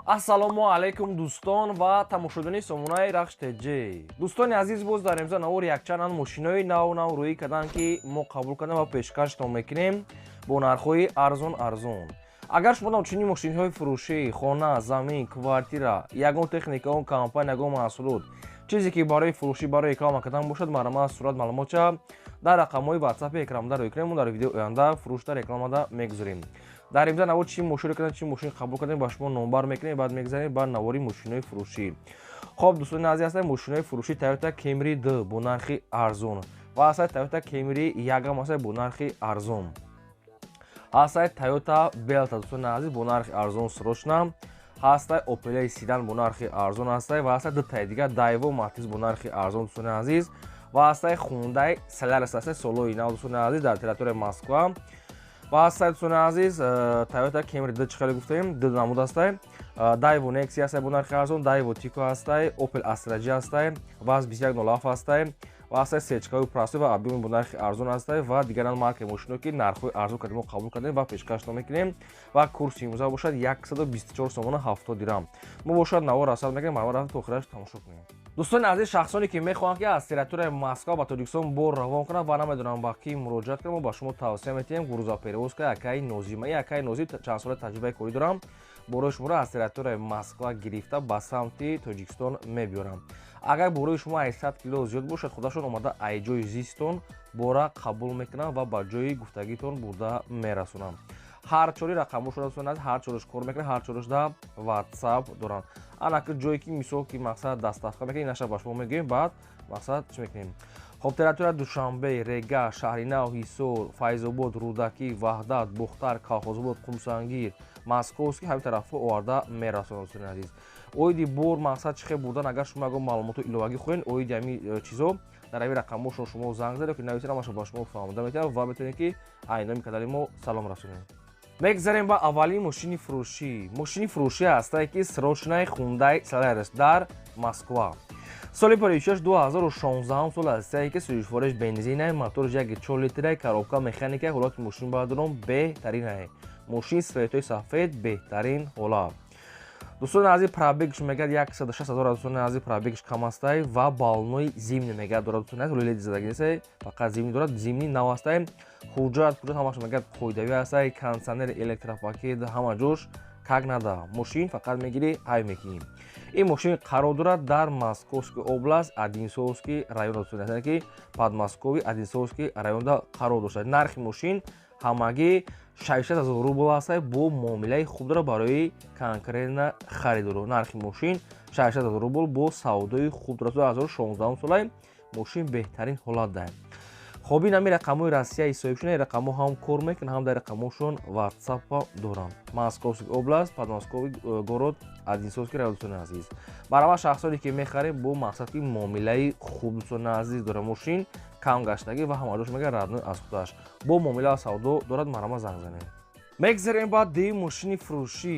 ассалому алайкум дӯстон ва тамошобини сомонаи рахш теҷи. Дӯстони азиз, боз дар имза навори якчанд мошинои нав рӯӣ карданд, ки мо қабул кардем ва пешкаштон мекунем бо нархҳои арзон. Агар шумо чунин мошинҳои фурӯшӣ, хона, замин, квартира, ягон техника, ягон компания, ягон маҳсулот, чизе ки барои фурӯшӣ, барои реклама кардан бошад, марама сурат маълумота дар рақамҳои WhatsApp экранда рӯй кунем. Мо дар видеои оянда фурӯшда рекламада мегузорем. Дар имза навор чӣ мошин кардем, чӣ мошин қабул кардем, ба шумо номбар мекунем, баъд мегзарем ба навори мошинои фурӯшӣ. Хоб дӯстони азиз, ҳастем мошинои фурӯшӣ Toyota Camry 2 бо нархи арзон ва ҳастад Toyota Camry 1 ҳастад бо нархи арзон. ҳастад Toyota Belta дӯстони азиз бо нархи арзон срочна. ҳастад Opel Sedan бо нархи арзон ҳастад ва ҳастад дутаи дигар Daewoo Matiz бо нархи арзон дӯстони азиз ва ҳастад Hyundai Solaris ҳастад солои нав дӯстони азиз дар территорияи Москва. ва ҳастад дӯстони азиз Toyota Camry 2 чӣ хеле гуфтем, 2 намуд ҳастад. Daewoo Nexia ҳастад бо нархи арзон, Daewoo Tico ҳастад, Opel Astra J ҳастад, VAZ 2107 ҳастад ва ҳастад сечкаи Prasto ва объеми бо нархи арзон ҳастад ва дигар маркаи мошино ки нархҳои арзон кардем қабул кардем ва пешкаштон мекунем ва курси имрӯза бошад 124 сомона 70 дирам. мо бошад навор расад мекунем, марҳамат рафт то охираш тамошо кунем. дӯстони азиз, шахсоне ки мехоҳанд ки аз территорияи Москва ба Тоҷикистон бор равон кунанд ва намедонанд ба кӣ муроҷиат кунанд, мо ба шумо тавсия метиҳем грузоперевозка Акаи Нозим. Ман Акаи Нозим чанд сола таҷрибаи корӣ дорам. борои шуморо аз территорияи Москва гирифта ба самти Тоҷикистон мебиёрам. агар борои шумо 800 кило зиёд бошад, худашон омада ай ҷои зистон бора қабул мекунанд ва ба ҷои гуфтагитон бурда мерасонанд. ҳар чори рақамошон дӯстони, ҳар чораш кор мекунад, ҳар чораш да WhatsApp доранд. анаки ҷое ки мисол ки мақсад дастафка мекунем, наша ба шумо мегӯем, баъд мақсад чӣ мекунем. хоб территория Душанбе, Рега, Шаҳринав, Ҳисор, Файзобод, Рӯдакӣ, Ваҳдат, Бухтар, Калхозобод, Қумсангир, Московский ҳамин тарафҳо оварда мерасонанд дӯстони азиз. оиди бор мақсад чӣ хел бурдан, агар шумо ягон маълумоту иловагӣ хоҳед, оиди ҳамин чизо дар ҳамин рақамошон шумо занг заред, ки нависед, ҳамаша ба шумо фаҳмода метавонад ва метавонед ки айноми канали мо салом расонед. мегзарем ба аввалин мошини фурӯшӣ. мошини фурӯшӣ ҳастае ки срочнаи Hyundai Solaris дар Москва. соли 2016 сол ҳастае ки сӯзишвориш бензинаи моториш 1.4 литраи коробка механика ҳолати мошин баъдон беҳтаринае. мошин светои сафед беҳтарин ҳолат. дӯстони азиз, пробегш мегӯяд 106 000 дӯстони азиз, пробегш кам ҳастае ва балонои зимни мегӯяд дорад дӯстони азиз, леледи задаги нест, фақат зимни дорад, зимни нав ҳастае. ҳуҷҷат ҳамаш мегӯяд қоидави ҳастае, кондитсионер, электропакет ҳама ҷош как нада. мошин фақат мегири ҳай мекунӣ. ин мошин қарор дорад дар Московский област, Одинцовский район дӯстони азиз, ки Подмоскови Одинцовский районда қарор доштад. нархи мошин ҳамагӣ 60 000 рубл ҳастае бо муомилаи хуб дорад барои конкретна харидоро. нархи мошин 60 000 рубл бо савдои хуб дорад. 2016 солае мошин беҳтарин ҳолат дорад. хоб ин ҳамин рақамҳои Россияи соҳибшона, ин рақамҳо ҳам кор мекунанд, ҳам дар рақамҳошон WhatsApp доранд. Московский област, Подмосковий город, Одинцовский район дӯстони азиз. барои шахсоне ки мехарем бо мақсад ки муомилаи хуб дӯстони азиз дорад, мошин кам гаштагӣ ва ҳамаҷош мегӯяд радной аз худаш бо муомила ва савдо дорад, марама занг занед. мегзарем ба ди мошини фурӯшӣ.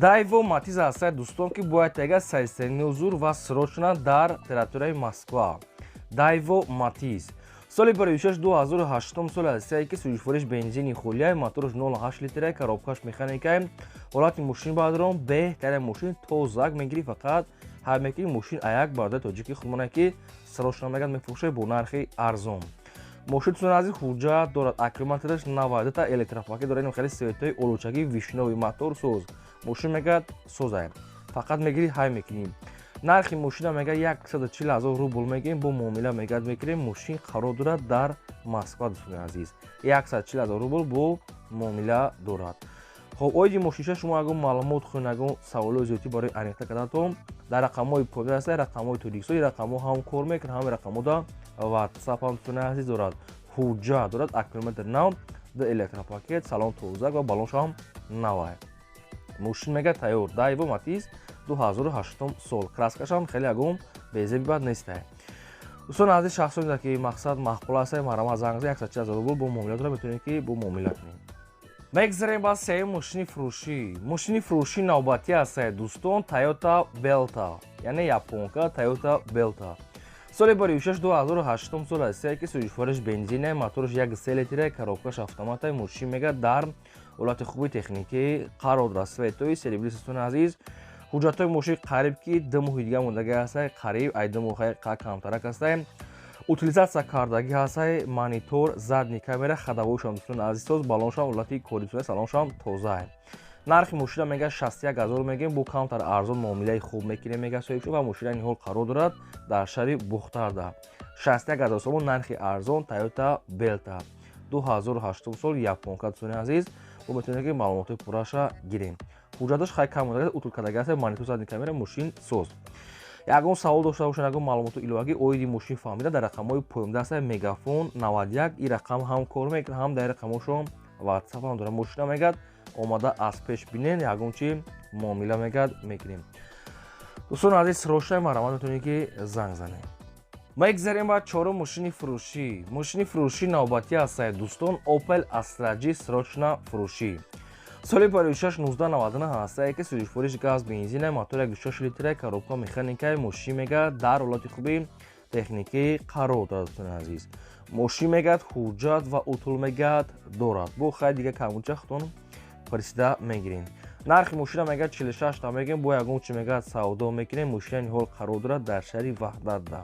Daewoo Matiz ҳастад дӯстон, ки бо яга сайстарини ҳузур ва срочна дар территорияи Москва. Daewoo Matiz соли 2008 сол ҳастае ки сӯзишвориш бензини холияи моториш 0.8 литраи коробкаш механикае ҳолати мошин баъдон беҳтарин мошин тозак мегирӣ, фақат ҳай мекунӣ мошин аяк бародаи тоҷики худмона ки срочна мегӯяд мефурӯшад бо нархи арзон. мошин дӯстони азиз ҳуҷҷат дорад, аккумулятораш 92 электропакет дорад, ин хеле светои олучагӣ вишнови мотор соз. мошин мегӯяд созае, фақат мегирӣ ҳай мекунӣ. нархи мошина мегӯяд 140 000 рубл мегӯем, бо муомила мегӯяд мекунем. мошин қарор дорад дар Москва дӯстони азиз. 140 000 рубл бо муомила дорад. хоб оиди мошинша шумо ягон маълумот хоҳед, ягон саволои зиёдӣ барои аниқта карданатон дар рақамҳои поёни ҳастанд, рақамҳои Тоҷикистон, рақамҳо ҳам кор мекунанд, ҳамин рақамҳо да WhatsApp ҳам дӯстони азиз дорад. ҳуҷҷат дорад, аккумулятор нав, ду электропакет, салон тозак ва балонш ҳам навае. мошин мегӯяд тайёр. Daewoo Matiz 2008 сол. краскаш ҳам хеле ягон безеби бад нестае. дӯстони азиз, шахсоне ки мақсад маъқул ҳастае, марҳамат занг занед, 140 000 рубл бо муомила дорад, метавонед ки бо муомила кунед. мегзарем ба сеюм мошини фурӯшӣ. мошини фурӯшӣ навбатӣ ҳастае дӯстон, Toyota Belta, яъне японка Toyota Belta. соли 2008 сол ҳастае ки сӯзишвориш бензинаи моториш 1.3 литраи коробкаш автоматаи мошин мегӯяд дар ҳолати хуби техникӣ қарор дорад. Светои серебристон азиз, ҳуҷҷатҳои мошин қариб ки 2 моҳи дига мондагӣ ҳастад, қариб 2 моҳи камтарак ҳастад. Утилизатсия кардагӣ ҳастад, монитор, задни камера, хадавоишам дӯстон азизтоз, балоншам ҳолати кондитсионер салоншам тоза. нархи мошина мега 61 000 мегем, бо камтар арзон муомилаи хуб мекунем мега соҳибшо ва мошина ин ҳол қарор дорад дар шаҳри Бухтарда. 61 000 сомон нархи арзон Toyota Belta 2008 сол японка дӯстони азиз, бо метавонед ки маълумоти пурраша гирем. ҳуҷҷаташ хай кам монда утилкардагӣ ҳаст, монитор, задни камера, мошин соз. Ягон савол дошта бошед, ягон маълумоти иловагӣ оиди мошин фаҳмида, дар рақамҳои поёмда ҳастад, мегафон 91, ин рақам ҳам кор мекунад, ҳам дар рақамҳошон WhatsApp ҳам дорад. Мошина мегад омада аз пеш бинен, ягон чи муомила мегад мекунем. дӯстони азиз, срочна марамат метавонед ки занг занед. мегзарем ба чорум мошини фурӯшӣ. Мошини фурӯшӣ навбатӣ ҳастад дӯстон, Opel Astra G срочна фурӯшӣ. соли 26 1999 ҳастае ки сӯзишвориш газ бензина, мотор 1.6 литра, коробка механикаи мошин мегад дар ҳолати хуби техникӣ қарор дорад. дӯстони азиз, мошин мегад ҳуҷҷат ва утул мегад дорад. бо хай дига камуча хутон присида мегирем. нархи мошина мегад 46 та мегем, бо ягон чи мегад савдо мекунем. мошина ин ҳол қарор дорад дар шаҳри Ваҳдатда.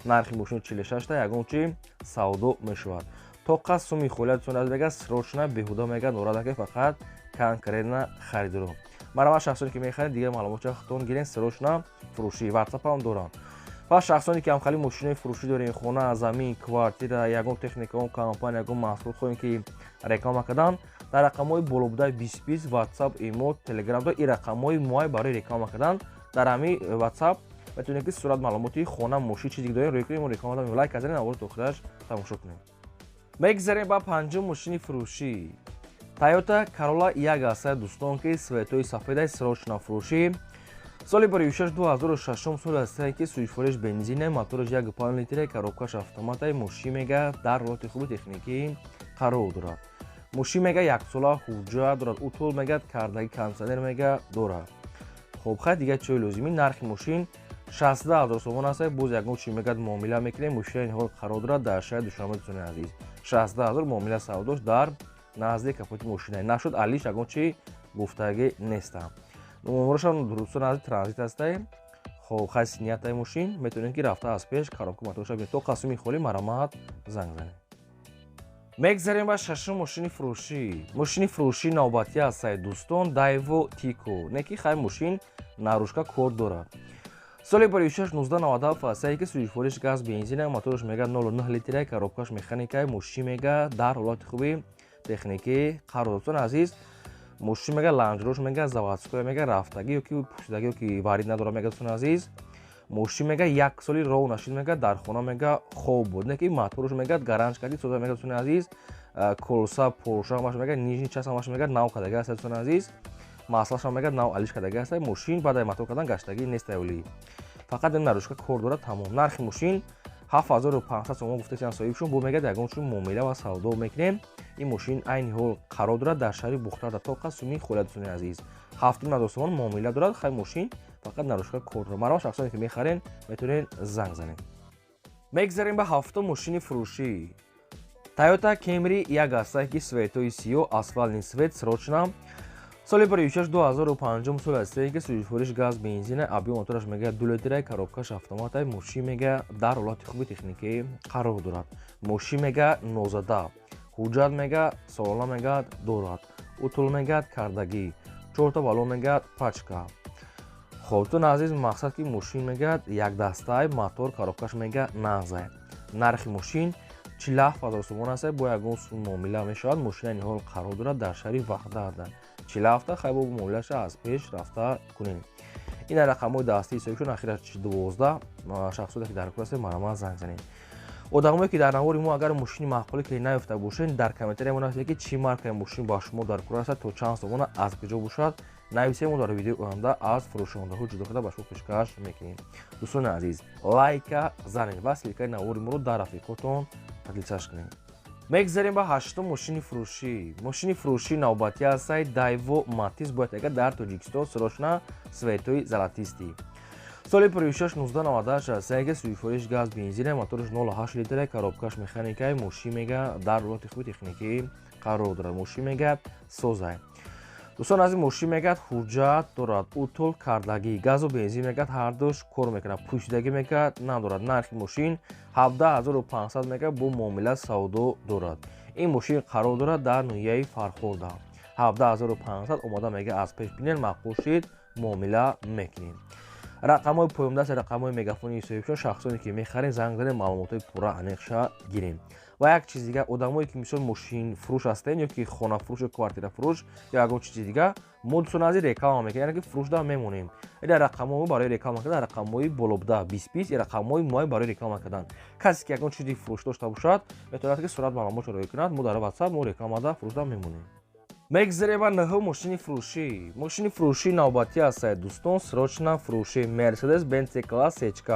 нархи мошин 46 та, ягон чи савдо мешавад. тоқа суми холиятон аз мегад срочна беҳуда мегад дорад, ки фақат конкретна харидоро. марамат шахсоне ки мехаред дигар маълумота хутон гирен, срочна фурӯшӣ WhatsApp ҳам дорам. ва шахсоне ки ҳамхали мошинои фурӯшӣ дорем, хона, замин, квартира, ягон техникаон компания, ягон маҳсул хоҳем ки реклама кардан, дар рақамҳои болобудаи 2020 WhatsApp, imo, Telegram ин рақамҳои мои барои реклама кардан дар ҳамин WhatsApp метавонед ки сурат маълумоти хона, мошин чизи ки дорем рӯй кунем, реклама дадем, лайк казанем, аввал то охираш тамошо кунем. мегзарем ба панҷум мошини фурӯшӣ. Toyota Corolla 1 ҳастад дӯстон ки светои сафедаи срочна фурӯшӣ. соли 26 2006 сол ҳастае ки сӯзишвориш бензина, мотораш 1.5 литра, коробкаш автоматаи мошин мега дар ҳолати хуби техникӣ қарор дорад. мошин мега 1 сола ҳуҷҷат дорад, утул мегад кардаги кондитсионер мега дорад. хоб хай дига чои лозимӣ. нархи мошин 62 000 сомон ҳастад, боз ягон чи мегад муомила мекунем. мошина ин ҳол қарор дорад дар шаҳри Душанбе. дӯстони азиз, 62 000 муомила савдош дар назди капоти мошина. нашуд алиш ягон чи гуфтагӣ нестам. номерошам дӯстони азиз транзит ҳастад. хоб хай синятаи мошин метавонед ки рафта аз пеш коробка мотороша бинед. то қасми холи марамат занг занед. мегзарем ба шашум мошини фурӯшӣ. мошини фурӯшӣ навбатӣ ҳастад дӯстон, Daewoo Tico. неки хай мошин нарӯшка кор дорад. соли 26 1997 ҳастае ки сӯзишвориш газ бензина, мотораш мега 0.9 литра, коробкаш механикаи мошин мега дар ҳолати хуби техникӣ қарор дорад. азиз, мошин мега ланҷрош мега заводскоя мега рафтагӣ ёки пӯшидагӣ ёки варид надорад мега. дӯстони азиз, мошин мега 1 соли роҳ нашид мега дар хона мега хоб буд, не ки моторош мега гаранҷ кардӣ соза мега. дӯстони азиз, колса порша маш мега нижни част маш мега нав кардагӣ ҳастад. дӯстони азиз, маслаша мега нав алиш кардагӣ ҳастад. мошин баъдаи мотор кардан гаштагӣ неста ёлӣ, фақат ин нарӯшка кор дорад, тамом. нархи мошин 7500 сомон гуфтаам соҳибшон, бо мегад ягон чун муомила ва савдо мекунем. ин мошин айни ҳол қарор дорад дар шаҳри Бухтарда. тоқа суми холият. дӯстони азиз, 7000 сомон муомила дорад. хай мошин фақат нарӯшка кор дорад. марамат шахсоне ки мехарен метавонед занг занед. мегзарем ба ҳафтум мошини фурӯшӣ. Toyota Camry 1 ҳастад ки светои сиёҳ, асфальтный свет срочна. соли 26 2005 сол ҳастае ки сӯзишвориш газ бензина, объем мотораш мега 2 литра, коробкаш автоматаи мошин мега дар ҳолати хуби техникӣ қарор дорад. мошин мега нозада, ҳуҷҷат мега солона мегад дорад, утул мегад кардагӣ, 4 та балон мегад пачка. хоб тун азиз, мақсад ки мошин мегад якдастаи мотор, коробкаш мега нағза. нархи мошин 47 000 сомон ҳастад, бо ягон сум муомила мешавад. мошина ин ҳол қарор дорад дар шаҳри Ваҳдатда. 47 хай бо муомилаша аз пеш рафта кунем. ин рақамҳои дастии соҳибшон ахира 12 шахсоне ки дар кор ҳастед марамат занг занед. одамое ки дар навори мо агар мошини маъқуле ки наёфта бошед, дар комментария монависед ки чӣ маркаи мошин ба шумо дар кор ҳастад, то чанд сомона, аз куҷо бошад, нависед. мо дар видеои оянда аз фурӯшондаҳо ҷудо карда ба шумо пешкаш мекунем. дӯстони азиз, лайка занед ва силикаи навори моро дар рафиқотон тадлисаш кунед. мегзарем ба ҳаштум мошини фурӯшӣ. мошини фурӯшӣ навбатӣ ҳастад Daewoo Matiz боятага дар Тоҷикистон срочна светои золотистӣ. соли 26 1998 ҳастае ки сӯзишвориш газ бензина, мотораш 0.8 литра, коробкаш механикаи мошин мега дар ҳолати хуби техникӣ қарор дорад. Мошин мегӯяд созай. дӯстон азиз, мошин мегӯяд ҳуҷҷат дорад, утул кардагӣ, газу бензин мегӯяд ҳардуш кор мекунад, пӯшидагӣ мегӯяд надорад. нархи мошин 17500 мегӯяд бо муомила савдо дорад. ин мошин қарор дорад дар ноҳияи Фархорда. 17500 омода мегӯяд аз пеш бинед, мақбул шид, муомила мекунем. рақамҳои поёмдаст, рақамҳои мегафони ҳисобшон, шахсоне ки мехарем занг занем, маълумотои пурра аниқша гирем. ва як чизи дигар, одамое ки мисол мошин фурӯш ҳастем ё ки хонафурӯш ё квартирафурӯш ё ягон чизи дигар, мо дӯстон азиз реклама мекунем, яъне ки фурӯшда мемонем. ин рақамҳо барои реклама кардан, рақамҳои болобуда 20 ин рақамҳои мои барои реклама кардан. касе ки ягон чизи фурӯш дошта бошад, метавонад ки сурат маълумотро роя кунад, мо дар WhatsApp мо рекламада фурӯшда мемонем. мегзарем ба наҳум мошини фурӯшӣ. мошини фурӯшии навбатӣ ҳастед дӯстон, срочна фурӯшӣ Mercedes-Benz C-Class H-K.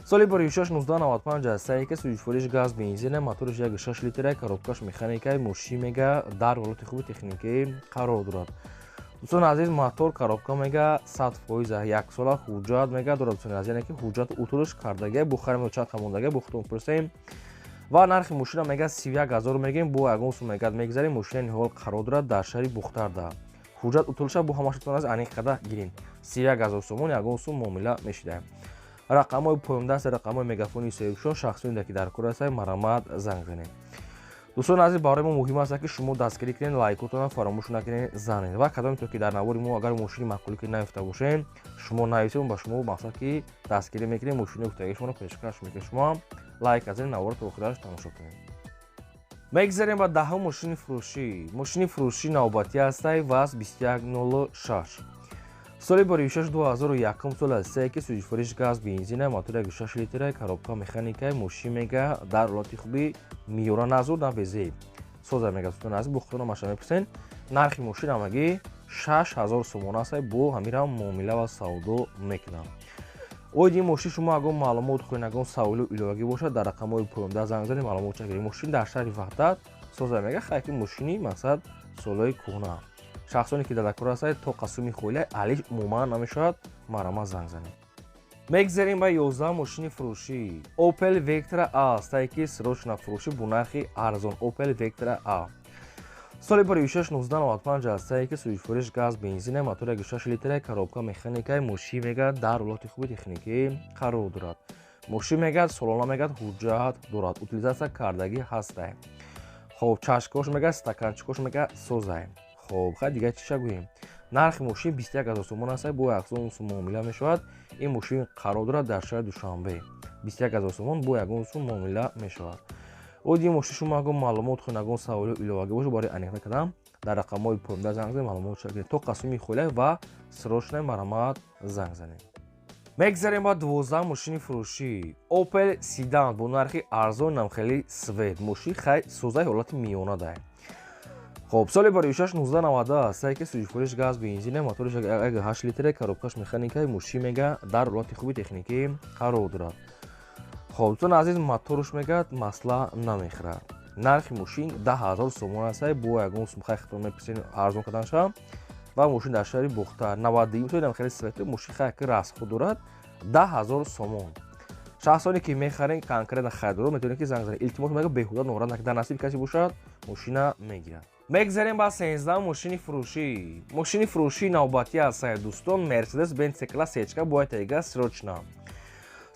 соли 1695 аст. Сайки сӯзишвориш газ бензин, моториш 1.6 литра, коробкаш механикаи мошин мега дар ҳолати хуби техникӣ қарор дорад. дӯстон азиз, мотор коробка мега 100% як сола ҳуҷҷат мега дорад. дӯстон азиз, яъне ки ҳуҷҷат утулиш кардагӣ бо харми чат хамондагӣ бо худтон пурсем. ва нархи мошина мега 31000 мегем, бо ягон сум мегад мегзарем. мошина ниҳол қарор дорад дар шаҳри Бухтарда. ҳуҷҷат утулиша бо ҳамашатон аз аниқ када гирем. 31000 сомон, ягон сум муомила мешидаем. рақамҳои поёмдаст, рақамҳои мегафони ҳисобшон, шахсоне ки дар кор ҳастанд, маромад занг занед. дӯстон азиз, барои мо муҳим аст ки шумо дастгирӣ кунед, лайкотонро фаромӯш накунед, занед. ва кадоме то ки дар навори мо агар мошини маъқулӣ ки наёфта бошем, шумо нависед, ба шумо мақсад ки дастгирӣ мекунем, мошини гуфтагии шуморо пешкаш мекунем. шумо ҳам лайк азед, навора то охираш тамошо кунед. мегзарем ба даҳум мошини фурӯшӣ. мошини фурӯшии навбатӣ ҳастай ВАЗ 2106. соли 26/2001 сол аст. Сайки сӯзишвориш газ бензин, мотор 1.6 литра, коробка механикаи мошин мега дар ҳолати хуби миёра назур на безе соза мега. дӯстон азиз, бо худтон маша мепурсен. нархи мошин ҳамагӣ 6000 сомон аст. бо ҳамира муомила ва савдо мекунам. оид ин мошин шумо ягон маълумот хоҳед, ягон саволу иловагӣ бошад, дар рақамҳои поёмда занг занед, маълумот чагиред. мошин дар шаҳри Ваҳдат соза мега. хайки мошини мақсад солҳои кӯҳна. шахсоне ки дар кор ҳастанд, то қасуми хоила алиш умуман намешавад, марома занг занед. мегзарем ба 11 мошини фурӯшӣ. Opel Vectra A. сайки срочна фурӯшӣ бо нархи арзон. Opel Vectra A. соли 26/1995 аст. сайки сӯзишвориш газ бензин, мотор 1.6 литра, коробка механикаи мошин мега дар ҳолати хуби техникӣ қарор дорад. мошин мегад солона мегад ҳуҷҷат дорад. утилизатсия кардагӣ ҳастай. хоб чашкош мега стаканчикош мега созай. хоб хай дигар чиша гӯем. нархи мошин 21000 сомон аст. бо 100 сум муомила мешавад. ин мошин қарор дорад дар шаҳри Душанбе. 21000 сомон бо 1 сум муомила мешавад. оид ин мошин шумо ягон маълумот хоҳед, ягон саволу иловагӣ бошад, барои аниқта кардан дар рақамҳои поёмда занг занед, маълумот чагиред. то қасуми хоила ва срочнаи маромат занг занед. мегзарем ба 12 мошини фурӯшӣ. Opel Sedan бо нархи арзон, намхели свед. мошин хай созаи ҳолати миёна дай. хоб соли 26/1990 аст. сайки сӯзишвориш газ бензин, моториш 1.8 литра, коробкаш механикаи мошин мега дар ҳолати хуби техникӣ қарор дорад. хоб дӯстон азиз, моторуш мегад масъала намехӯрад. нархи мошин 10000 сомон аст. бо ягон сум хай хитон мепурсен арзон карданша. ва мошин дар шаҳри Бухтар 92 соли намхели свет. мошин хай ки расхӯ дорад. 10000 сомон. шахсоне ки мехарен конкретно хайдоро метавонед ки занг занед. илтимос мега беҳуда норад накунед. дар насиби касе бошад, мошина мегирад. мегзарем ба 13 мошини фурӯшӣ. мошини фурӯшии навбатӣ аст дӯстон, Mercedes-Benz C-Class H-K бо айтаига срочна.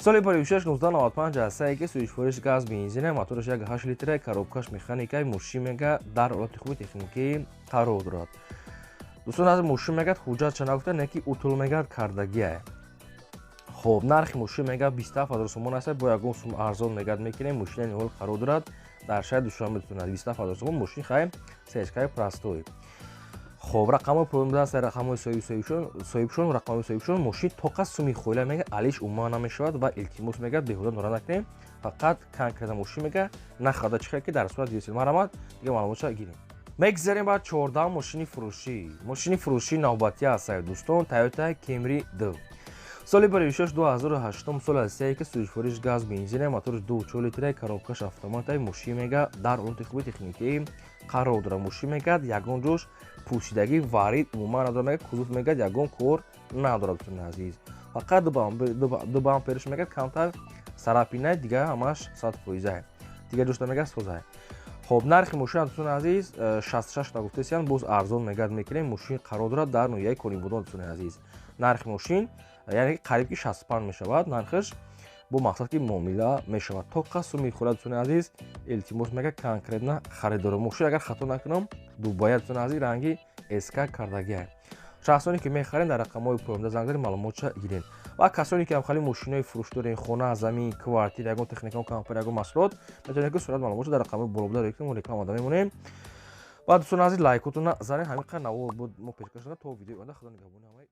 соли 26/1995 аст. сайки сӯзишвориш газ бензин, моториш 1.8 литра, коробкаш механикаи мошин мега дар ҳолати хуби техникӣ қарор дорад. дӯстон аз мошин мегад ҳуҷҷат ча нагуфта, не ки утул мегад кардагие. хоб нархи мошин мега 27000 сомон аст. бо ягон сум арзон мегад мекунем. мошина ниҳол қарор дорад дар шаҳри Душанбе. 27000 сомон мошин хай сечкаи простой. хоб рақамҳои поёмдаст, рақамҳои соҳибшон, рақамҳои соҳибшон, мошин то қа суми хоила мега алиш умуман намешавад ва илтимос мегад беҳуда норад накунем. фақат конкретно мошин мега нахада чихе ки дар сурат висел маромад дига маълумотша гирем. мегзарем ба 14 мошини фурӯшӣ. мошини фурӯшии навбатӣ аст дӯстон, Toyota Camry 2. соли 26/2008 сол аст. сайки сӯзишвориш газ бензин, моториш 2.4 литра, коробкаш автоматаи мошин мега дар ҳолати хуби техникӣ қарор дорад. мошин мегад ягон ҷош пӯшидагӣ варид умуман надорад. мегад кузов мегад ягон кор надорад. дӯстон азиз, фақат ду бампериш мегад камтар сарапинай, дигар ҳамаш 100%. дигар ҷошта мегад созай. خب نرخ ماشین دوستان عزیز 66 تا گفته‌اند باز ارزان میگاد میکنیم ماشین قرار دارد در نوعی کنی بودن دوستان عزیز نرخ ماشین یعنی قریب که 65 میشود نرخش бо мақсад ки муомила мешавад то қасу мехӯрад дӯстони азиз илтимос мега конкретна харидори мошин агар хато накунам дубояд дӯстони азиз ранги sk кардагия шахсоне ки мехарен дар рақамҳои поёмда занг заред маълумотша гирен ва касоне ки ҳамхали мошинои фурӯшдорен хона замин квартира ягон техника компания ягон маҳсулот метавонед ки сурат маълумотша дар рақамҳои болобуда реклама дада мемонем ва дӯстони азиз лайкотона занед ҳамин қадр навор буд мо пешкаш додем то видеои оянда худо нигаҳбони ҳамаи